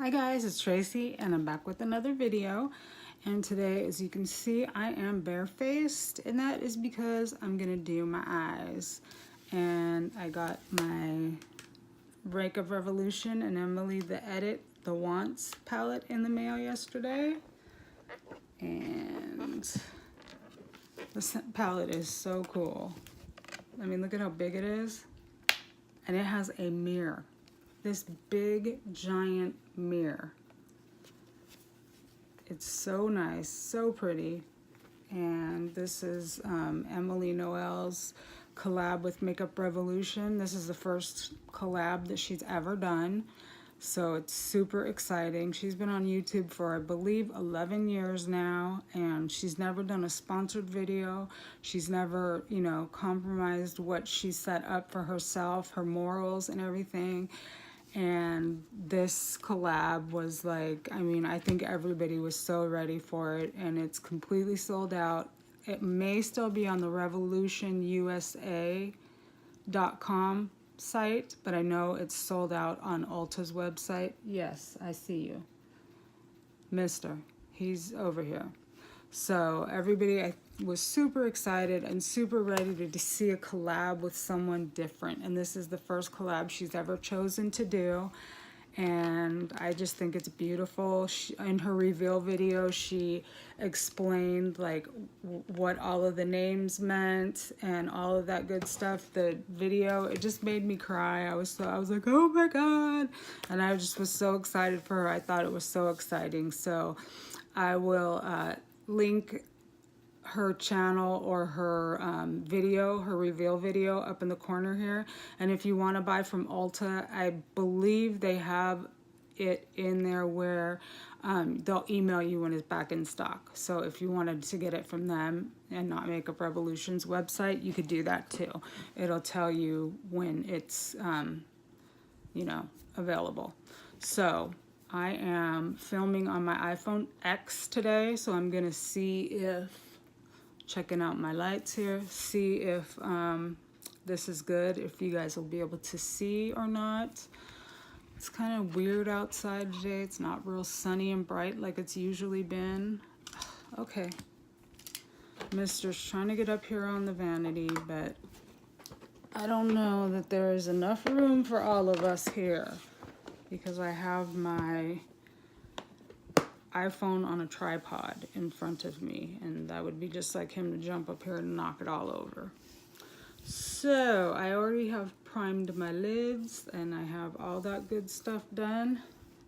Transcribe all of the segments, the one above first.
Hi guys, it's Tracy and I'm back with another video. And today, as you can see, I am barefaced, and that is because I'm gonna do my eyes. And I got my Break of Revolution and Emily the Edit the Wants palette in the mail yesterday. And this palette is so cool. I mean, look at how big it is. And it has a mirror. This big, giant mirror. It's so nice, so pretty. And this is Emily Noel's collab with Makeup Revolution. This is the first collab that she's ever done. So it's super exciting. She's been on YouTube for, I believe, 11 years now, and she's never done a sponsored video. She's never, you know, compromised what she set up for herself, her morals and everything. And this collab was like, I mean, I think everybody was so ready for it, and it's completely sold out. It may still be on the revolutionusa.com site, but I know it's sold out on Ulta's website. Yes, I see you. Mister, he's over here. So everybody, I was super excited and super ready to see a collab with someone different. And this is the first collab she's ever chosen to do. And I just think it's beautiful. In her reveal video, she explained like what all of the names meant and all of that good stuff. The video, it just made me cry. I was like, oh my God. And I just was so excited for her. I thought it was so exciting. So I will link her channel or her video, her reveal video up in the corner here. And if you want to buy from Ulta, I believe they have it in there where they'll email you when it's back in stock. So if you wanted to get it from them and not Makeup Revolution's website, you could do that too. It'll tell you when it's, you know, available. So I am filming on my iPhone X today, so I'm gonna see if, checking out my lights here, see if this is good, if you guys will be able to see or not. It's kind of weird outside today. It's not real sunny and bright like it's usually been. Okay. Mister's trying to get up here on the vanity, but I don't know that there is enough room for all of us here, because I have my iPhone on a tripod in front of me, and that would be just like him to jump up here and knock it all over. So I already have primed my lids and I have all that good stuff done.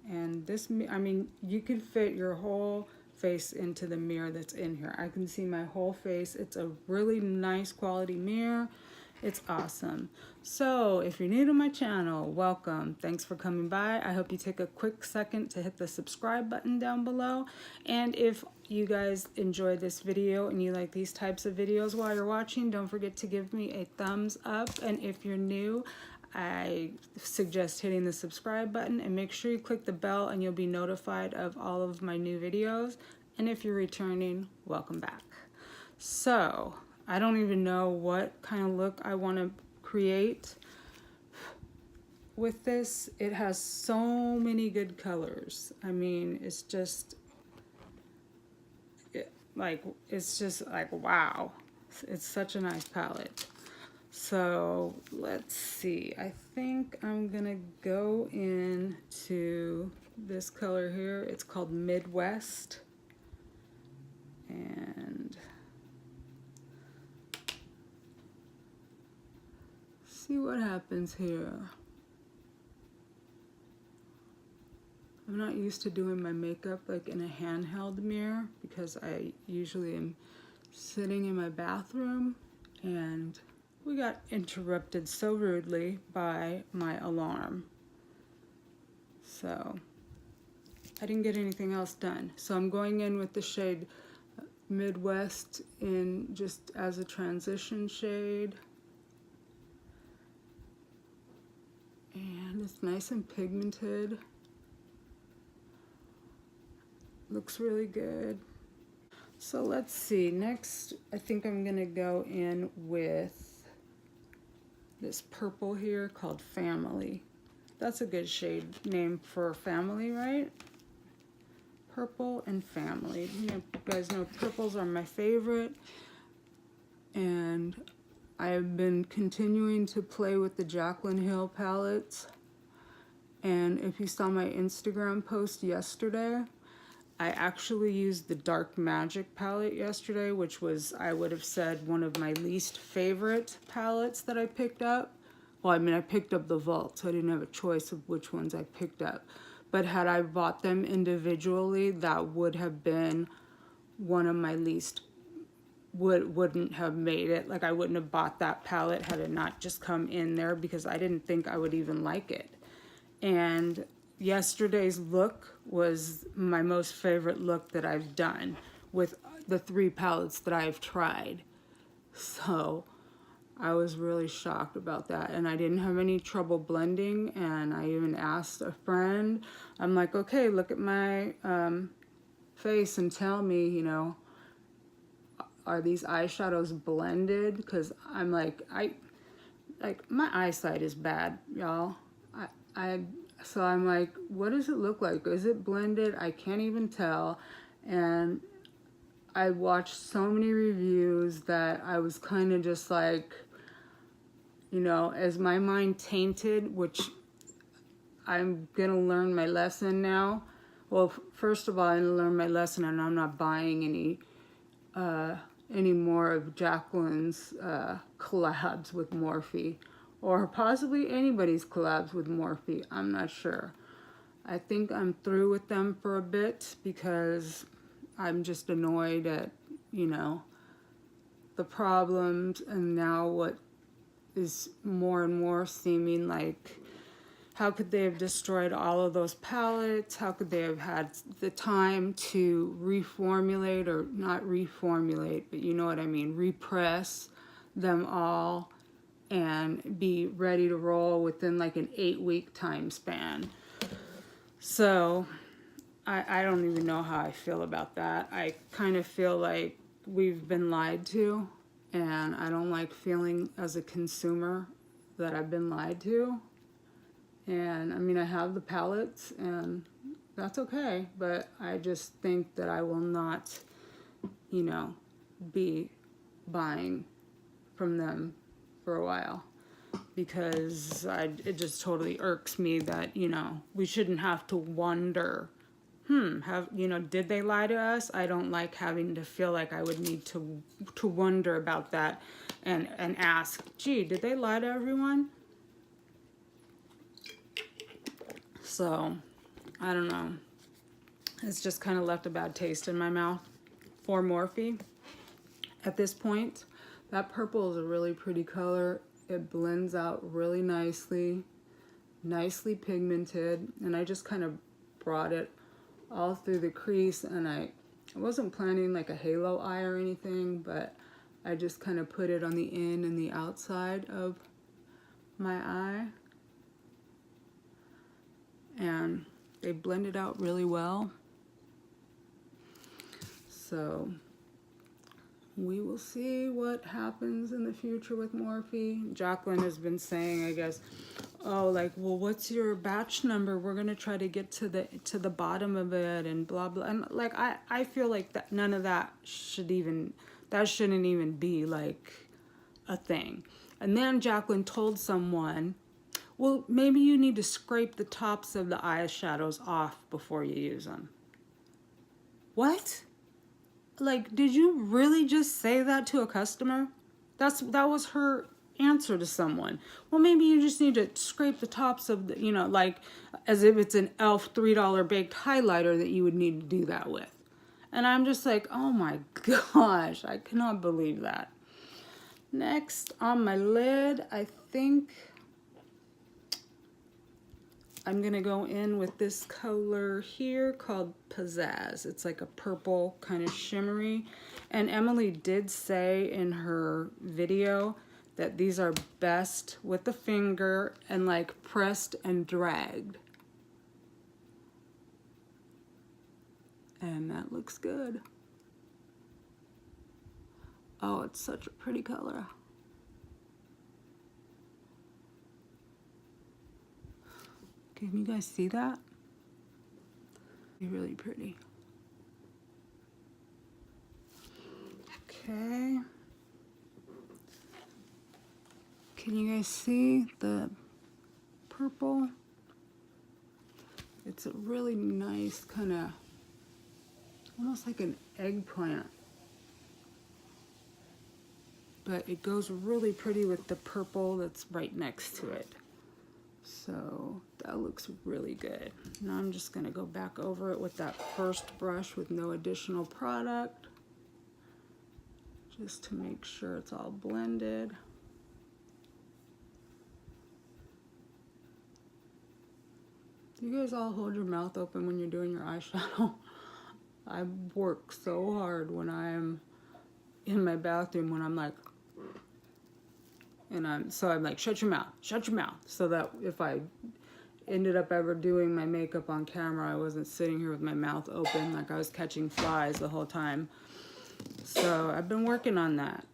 And this, I mean, you could fit your whole face into the mirror that's in here. I can see my whole face. It's a really nice quality mirror. It's awesome. So if you're new to my channel, welcome. Thanks for coming by. I hope you take a quick second to hit the subscribe button down below. And if you guys enjoyed this video and you like these types of videos while you're watching, don't forget to give me a thumbs up. And if you're new, I suggest hitting the subscribe button, and make sure you click the bell and you'll be notified of all of my new videos. And if you're returning, welcome back. So I don't even know what kind of look I want to create with this. It has so many good colors. I mean, it's just like wow. It's such a nice palette. So let's see. I think I'm gonna go into this color here. It's called Midwest. And see what happens here. I'm not used to doing my makeup like in a handheld mirror, because I usually am sitting in my bathroom, and we got interrupted so rudely by my alarm. So I didn't get anything else done. So I'm going in with the shade Midwest in just as a transition shade. And it's nice and pigmented. Looks really good. So let's see. Next, I think I'm gonna go in with this purple here called Family. That's a good shade name for family, right? Purple and family. You guys know purples are my favorite. And I've been continuing to play with the Jaclyn Hill palettes. And if you saw my Instagram post yesterday, I actually used the Dark Magic palette yesterday, which was, I would have said, one of my least favorite palettes that I picked up. Well, I mean, I picked up the Vault, so I didn't have a choice of which ones I picked up. But had I bought them individually, that would have been one of my least, wouldn't have made it. Like, I wouldn't have bought that palette had it not just come in there, because I didn't think I would even like it. And yesterday's look was my most favorite look that I've done with the 3 palettes that I've tried. So I was really shocked about that, and I didn't have any trouble blending. And I even asked a friend, I'm like, okay, look at my face and tell me, you know, are these eyeshadows blended? Because I'm like, my eyesight is bad, y'all. So I'm like, what does it look like? Is it blended? I can't even tell. And I watched so many reviews that I was kind of just like, you know, as my mind tainted, which I'm going to learn my lesson now. Well, first of all, I'm going to learn my lesson, and I'm not buying any more of Jaclyn's collabs with Morphe, or possibly anybody's collabs with Morphe. I'm not sure. I think I'm through with them for a bit, because I'm just annoyed at, you know, the problems, and now what is more and more seeming like, how could they have destroyed all of those palettes? How could they have had the time to reformulate, or not reformulate, but you know what I mean, repress them all and be ready to roll within like an 8-week time span? So I don't even know how I feel about that. I kind of feel like we've been lied to, and I don't like feeling as a consumer that I've been lied to. And I mean, I have the palettes, and that's okay, but I just think that I will not, you know, be buying from them for a while, because it just totally irks me that, you know, we shouldn't have to wonder, did they lie to us? I don't like having to feel like I would need to wonder about that and ask, gee, did they lie to everyone? So, I don't know. It's just kind of left a bad taste in my mouth for Morphe at this point. That purple is a really pretty color. It blends out really nicely, nicely pigmented, and I just kind of brought it all through the crease, and I wasn't planning like a halo eye or anything, but I just kind of put it on the in and the outside of my eye. And they blended out really well. So we will see what happens in the future with Morphe. Jaclyn has been saying, I guess, oh, like, well, what's your batch number? We're gonna try to get to the bottom of it, and blah blah. And like, I feel like that none of that shouldn't even be like a thing. And then Jaclyn told someone, well, maybe you need to scrape the tops of the eyeshadows off before you use them. What? Like, did you really just say that to a customer? That was her answer to someone. Well, maybe you just need to scrape the tops of the, you know, like as if it's an e.l.f. $3 baked highlighter that you would need to do that with. And I'm just like, oh my gosh, I cannot believe that. Next on my lid, I think I'm gonna go in with this color here called Pizzazz. It's like a purple kind of shimmery. And Emily did say in her video that these are best with the finger and like pressed and dragged. And that looks good. Oh, it's such a pretty color. Can you guys see that? Really pretty. Okay. Can you guys see the purple? It's a really nice kind of, almost like an eggplant. But it goes really pretty with the purple that's right next to it. So that looks really good. Now I'm just gonna go back over it with that first brush with no additional product, just to make sure it's all blended. Do you guys all hold your mouth open when you're doing your eyeshadow? I work so hard when I'm in my bathroom when I'm like, and I'm like, shut your mouth, so that if I ended up ever doing my makeup on camera, I wasn't sitting here with my mouth open like I was catching flies the whole time. So I've been working on that.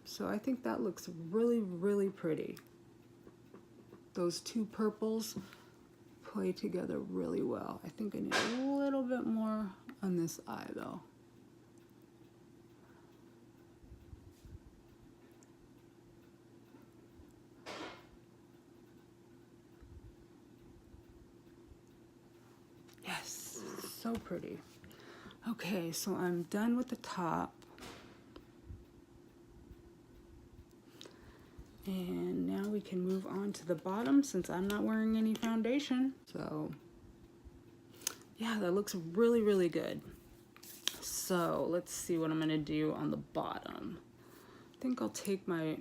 So I think that looks really, really pretty. Those two purples play together really well. I think I need a little bit more on this eye though. Yes, so pretty. Okay, so I'm done with the top. And now we can move on to the bottom since I'm not wearing any foundation. So yeah, that looks really, really good. So let's see what I'm gonna do on the bottom. I think I'll take my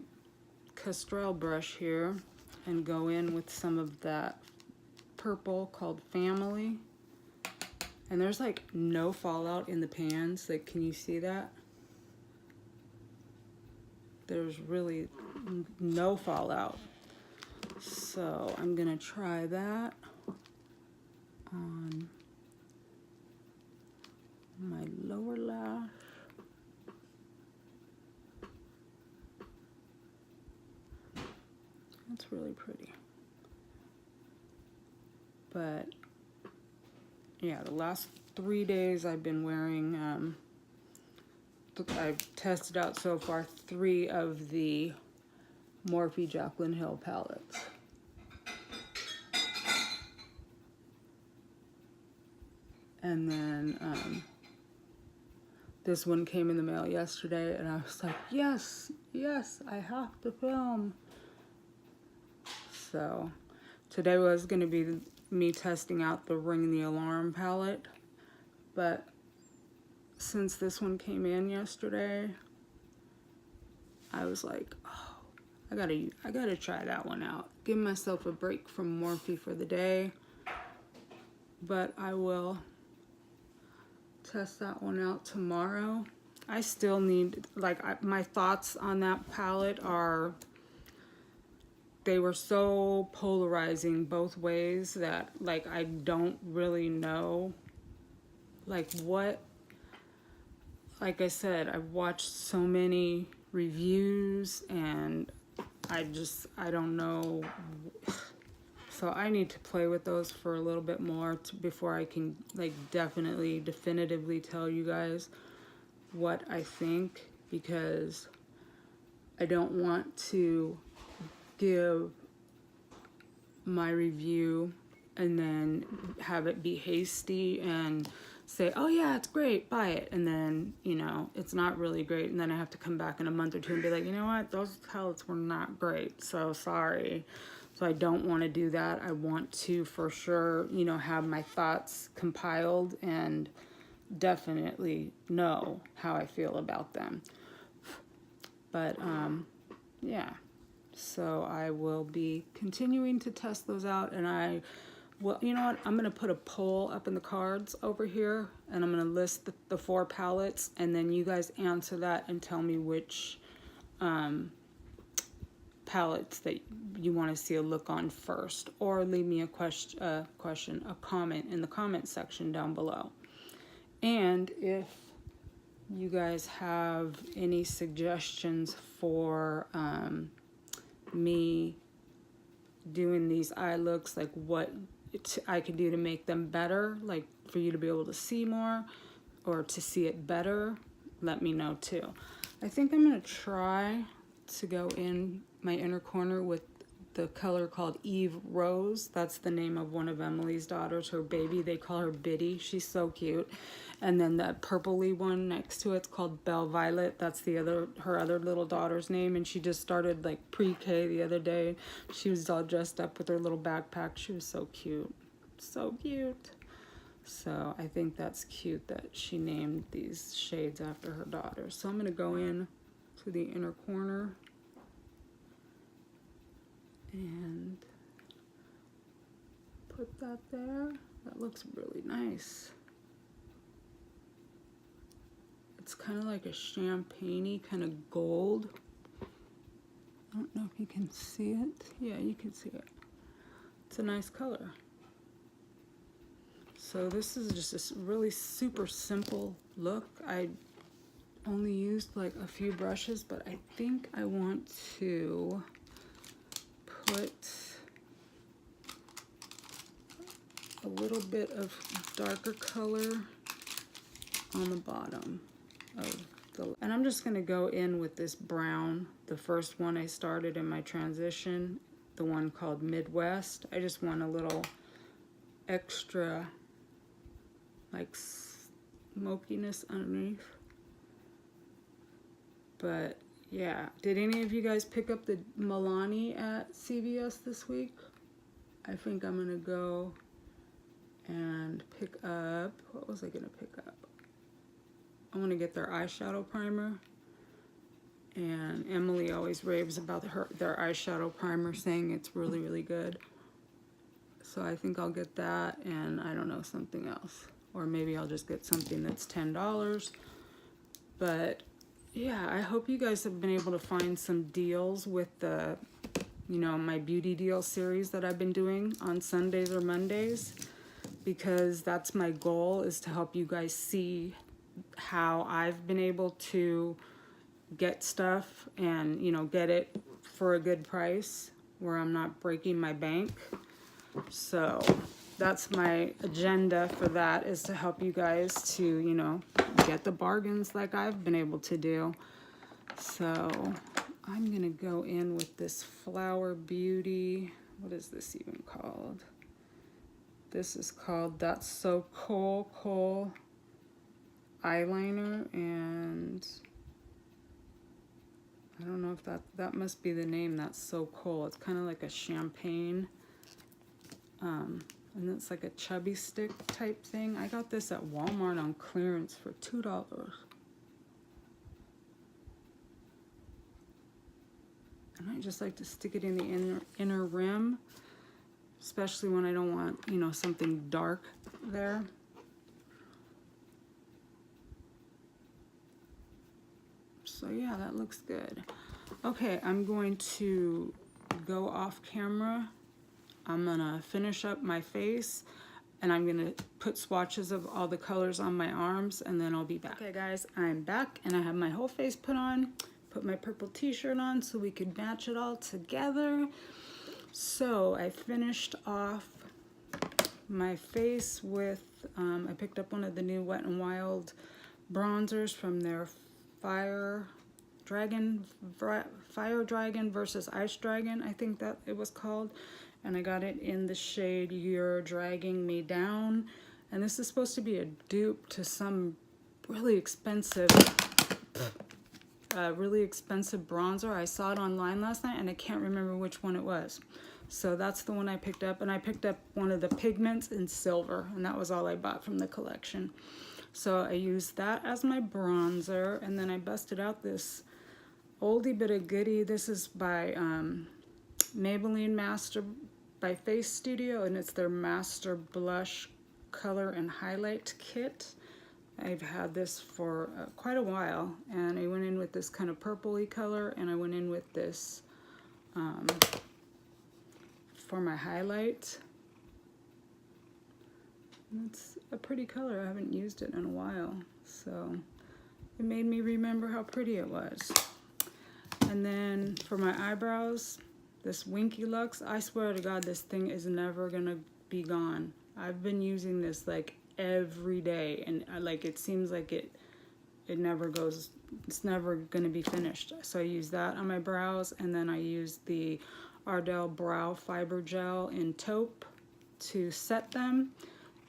Castile brush here and go in with some of that purple called Family. And there's like no fallout in the pans. Like, can you see that? There's really no fallout. So I'm gonna try that on my lower lash. That's really pretty. But yeah, the last 3 days I've been wearing, I've tested out so far 3 of the Morphe Jaclyn Hill palettes. And then this one came in the mail yesterday and I was like, yes, yes, I have to film. So today was gonna be me testing out the Ring the Alarm palette, but since this one came in yesterday, I was like, oh, I gotta try that one out. Give myself a break from Morphe for the day, but I will test that one out tomorrow. I still need, like, my thoughts on that palette are, they were so polarizing both ways that, like, I don't really know, like, what, like I said, I've watched so many reviews and I don't know. So I need to play with those for a little bit more before I can, like, definitively tell you guys what I think, because I don't want to give my review and then have it be hasty and say, oh yeah, it's great, buy it, and then, you know, it's not really great, and then I have to come back in a month or two and be like, you know what, those palettes were not great, so sorry. So I don't want to do that. I want to, for sure, you know, have my thoughts compiled and definitely know how I feel about them. But yeah, so I will be continuing to test those out, and well, you know what, I'm gonna put a poll up in the cards over here, and I'm gonna list the 4 palettes, and then you guys answer that and tell me which palettes that you want to see a look on first, or leave me a comment in the comment section down below. And if you guys have any suggestions for me doing these eye looks, like what I could do to make them better, like for you to be able to see more or to see it better, let me know too. I think I'm going to try to go in my inner corner with the color called Eve Rose. That's the name of one of Emily's daughters, her baby. They call her Biddy. She's so cute. And then that purpley one next to it's called Belle Violet. That's her other little daughter's name. And she just started like pre-K the other day. She was all dressed up with her little backpack. She was so cute. So cute. So I think that's cute that she named these shades after her daughter. So I'm going to go in to the inner corner and put that there. That looks really nice. It's kind of like a champagne-y kind of gold. I don't know if you can see it. Yeah, you can see it. It's a nice color. So this is just a really super simple look. I only used like a few brushes, but I think I want to put a little bit of darker color on the bottom of the, and I'm just gonna go in with this brown, the first one I started in my transition, the one called Midwest. I just want a little extra like smokiness underneath. But yeah, did any of you guys pick up the Milani at CVS this week? I think I'm gonna go and pick up, what was I gonna pick up? I wanna get their eyeshadow primer. And Emily always raves about their eyeshadow primer, saying it's really, really good. So I think I'll get that, and I don't know, something else. Or maybe I'll just get something that's $10. But yeah, I hope you guys have been able to find some deals with the, you know, my beauty deal series that I've been doing on Sundays or Mondays, because that's my goal, is to help you guys see how I've been able to get stuff and, you know, get it for a good price where I'm not breaking my bank. So that's my agenda for that, is to help you guys to, you know, get the bargains like I've been able to do. So I'm gonna go in with this Flower Beauty, what is this even called? This is called That's So Cool eyeliner, and I don't know if that must be the name, That's So Cool. It's kind of like a champagne, and it's like a chubby stick type thing. I got this at Walmart on clearance for $2. And I just like to stick it in the inner rim, especially when I don't want, you know, something dark there. So yeah, that looks good. Okay, I'm going to go off camera. I'm gonna finish up my face, and I'm gonna put swatches of all the colors on my arms, and then I'll be back. Okay guys, I'm back, and I have my whole face put on. Put my purple t-shirt on so we could match it all together. So I finished off my face with, I picked up one of the new Wet n Wild bronzers from their Fire Dragon versus Ice Dragon, I think that it was called. And I got it in the shade You're Dragging Me Down. And this is supposed to be a dupe to some really expensive bronzer. I saw it online last night, and I can't remember which one it was. So that's the one I picked up. And I picked up one of the pigments in silver, and that was all I bought from the collection. So I used that as my bronzer, and then I busted out this oldie but a goodie. This is by Maybelline Master by Face Studio, and it's their Master Blush Color and Highlight Kit. I've had this for quite a while, and I went in with this kind of purpley color, and I went in with this for my highlight. And it's a pretty color. I haven't used it in a while, so it made me remember how pretty it was. And then for my eyebrows, this Winky Lux, I swear to God, this thing is never gonna be gone. I've been using this like every day, and like it seems like it never goes, it's never going to be finished. So I use that on my brows, and then I use the Ardell Brow Fiber Gel in taupe to set them.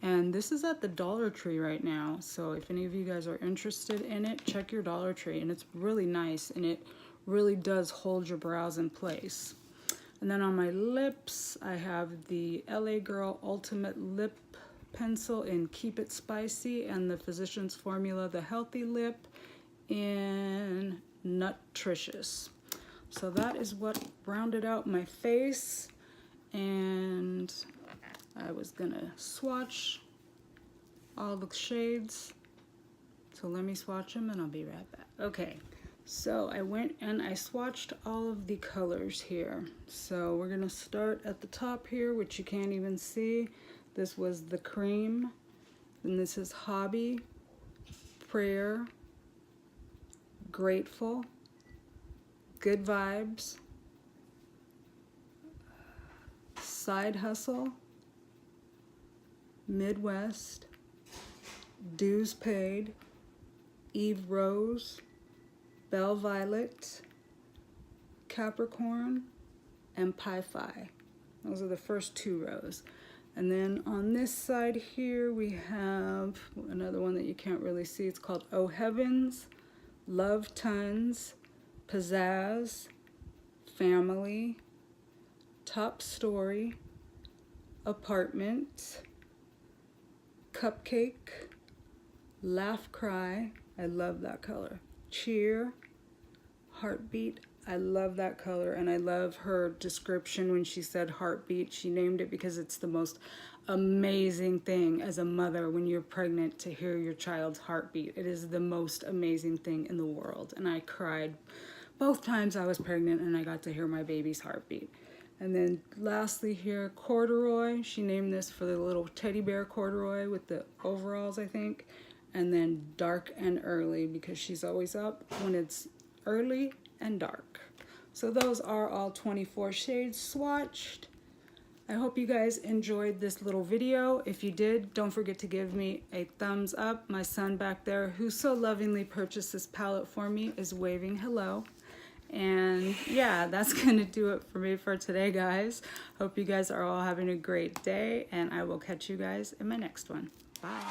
And this is at the Dollar Tree right now, so if any of you guys are interested in it, check your Dollar Tree, and it's really nice, and it really does hold your brows in place. And then on my lips, I have the LA Girl Ultimate Lip Pencil in Keep It Spicy, and the Physicians Formula The Healthy Lip in Nutritious. So that is what rounded out my face, and I was gonna swatch all the shades. So let me swatch them and I'll be right back. Okay, so I went and I swatched all of the colors here. So we're gonna start at the top here, which you can't even see. This was the cream, and this is Hobby, Prayer, Grateful, Good Vibes, Side Hustle, Midwest, Dues Paid, Eve Rose, Belle Violet, Capricorn, and Pi Phi. Those are the first 2 rows. And then on this side here we have another one that you can't really see. It's called Oh Heavens, Love Tons, Pizzazz, Family, Top Story, Apartment, Cupcake, Laugh Cry, I love that color, Cheer, Heartbeat, I love that color, and I love her description when she said heartbeat. She named it because it's the most amazing thing as a mother when you're pregnant to hear your child's heartbeat. It is the most amazing thing in the world, and I cried both times I was pregnant and I got to hear my baby's heartbeat. And then lastly here, Corduroy. She named this for the little teddy bear corduroy with the overalls, I think. And then Dark and Early, because she's always up when it's early and dark. So those are all 24 shades swatched. I hope you guys enjoyed this little video. If you did, don't forget to give me a thumbs up. My son back there, who so lovingly purchased this palette for me, is waving hello. And yeah, that's gonna do it for me for today, guys. Hope you guys are all having a great day, and I will catch you guys in my next one. Bye.